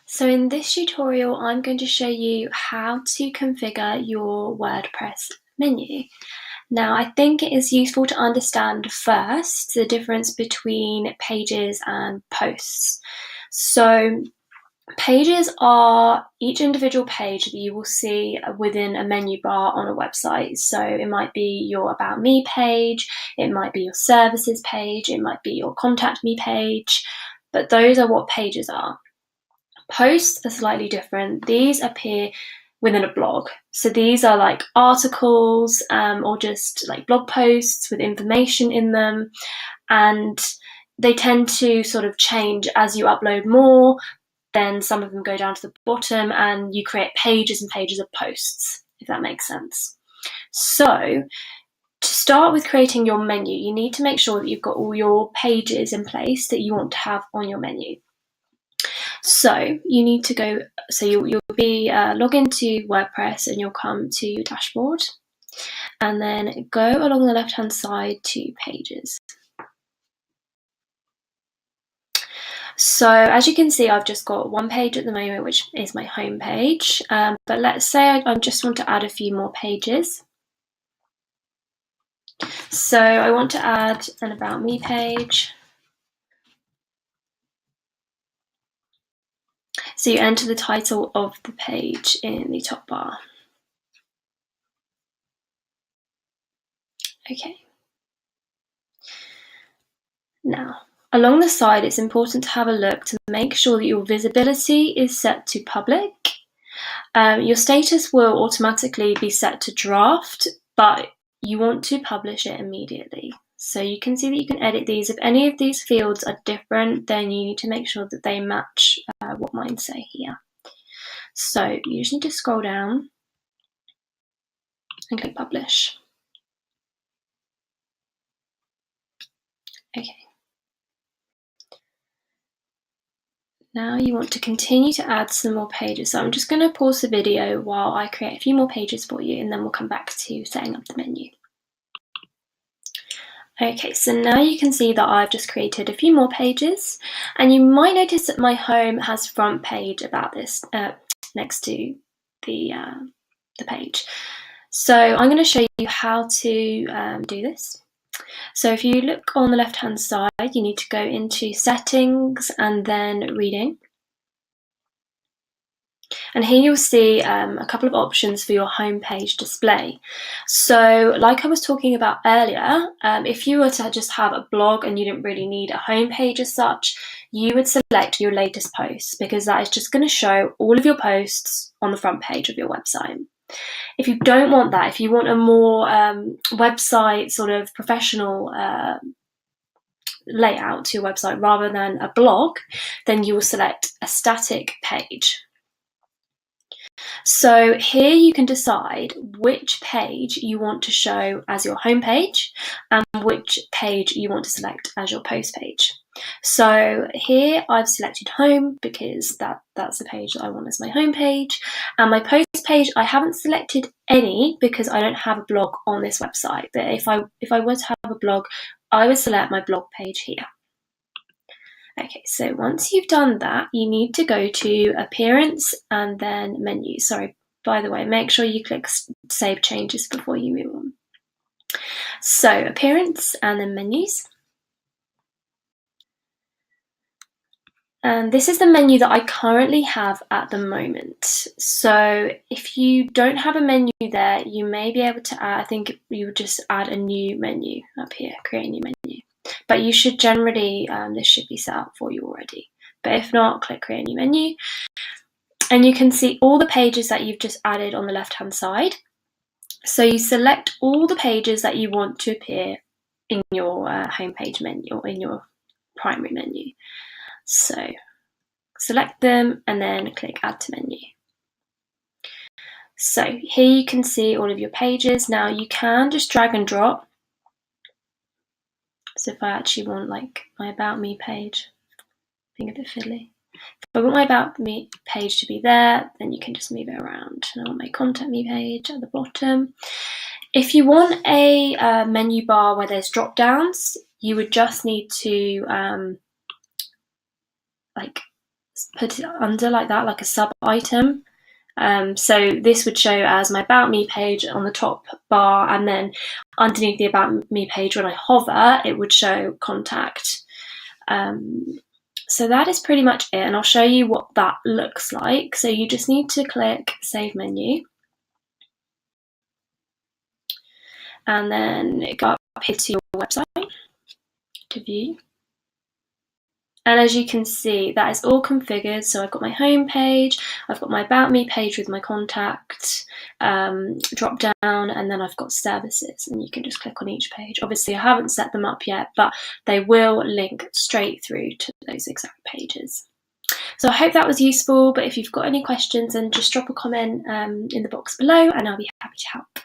So in this tutorial, I'm going to show you how to configure your WordPress menu. Now, I think it is useful to understand first the difference between pages and posts. So pages are each individual page that you will see within a menu bar on a website. So it might be your About Me page, it might be your services page, it might be your Contact Me page, but those are what pages are. Posts are slightly different. These appear within a blog. So these are like articles or just like blog posts with information in them. And they tend to sort of change as you upload more. Then some of them go down to the bottom and you create pages and pages of posts, if that makes sense. So to start with creating your menu, you need to make sure that you've got all your pages in place that you want to have on your menu. So you need to go, so you'll be log into WordPress and you'll come to your dashboard and then go along the left hand side to pages. So as you can see, I've just got one page at the moment, which is my home page. But let's say I just want to add a few more pages. So I want to add an About Me page. So you enter the title of the page in the top bar. Okay. Now, along the side, it's important to have a look to make sure that your visibility is set to public. Your status will automatically be set to draft, but you want to publish it immediately. So you can see that you can edit these. If any of these fields are different, then you need to make sure that they match what mine say here. So you just need to scroll down and click publish. Okay. Now you want to continue to add some more pages. So I'm just going to pause the video while I create a few more pages for you, and then we'll come back to setting up the menu. Okay, so now you can see that I've just created a few more pages, and you might notice that my home has front page about this next to the page. So I'm going to show you how to do this. So if you look on the left hand side, you need to go into settings and then reading. And here you'll see a couple of options for your homepage display. So like I was talking about earlier, if you were to just have a blog and you didn't really need a homepage as such, you would select your latest posts because that is just going to show all of your posts on the front page of your website. If you don't want that, if you want a more website sort of professional layout to your website rather than a blog, then you will select a static page. So here you can decide which page you want to show as your home page and which page you want to select as your post page. So here I've selected home because that's the page that I want as my home page, and my post page I haven't selected any because I don't have a blog on this website. But if I were to have a blog, I would select my blog page here. Okay, so once you've done that, you need to go to Appearance and then Menu. Sorry, by the way, make sure you click Save Changes before you move on. So Appearance and then Menus. And this is the menu that I currently have at the moment. So if you don't have a menu there, you may be able to add, I think you would just add a new menu up here, create a new menu. But you should generally, this should be set up for you already. But if not, click create new menu. And you can see all the pages that you've just added on the left-hand side. So you select all the pages that you want to appear in your homepage menu or in your primary menu. So select them and then click add to menu. So here you can see all of your pages. Now you can just drag and drop. So if I actually want like my About Me page, being a bit fiddly. If I want my About Me page to be there, then you can just move it around. And I want my Contact Me page at the bottom. If you want a menu bar where there's drop downs, you would just need to put it under like that, like a sub item. So this would show as my About Me page on the top bar, and then underneath the About Me page, when I hover, it would show contact. So that is pretty much it, and I'll show you what that looks like. So you just need to click Save Menu, and then go up here to your website to view. And as you can see, that is all configured. So I've got my home page, I've got my About Me page with my contact drop down, and then I've got services, and you can just click on each page. Obviously, I haven't set them up yet, but they will link straight through to those exact pages. So I hope that was useful, but if you've got any questions, then just drop a comment in the box below, and I'll be happy to help.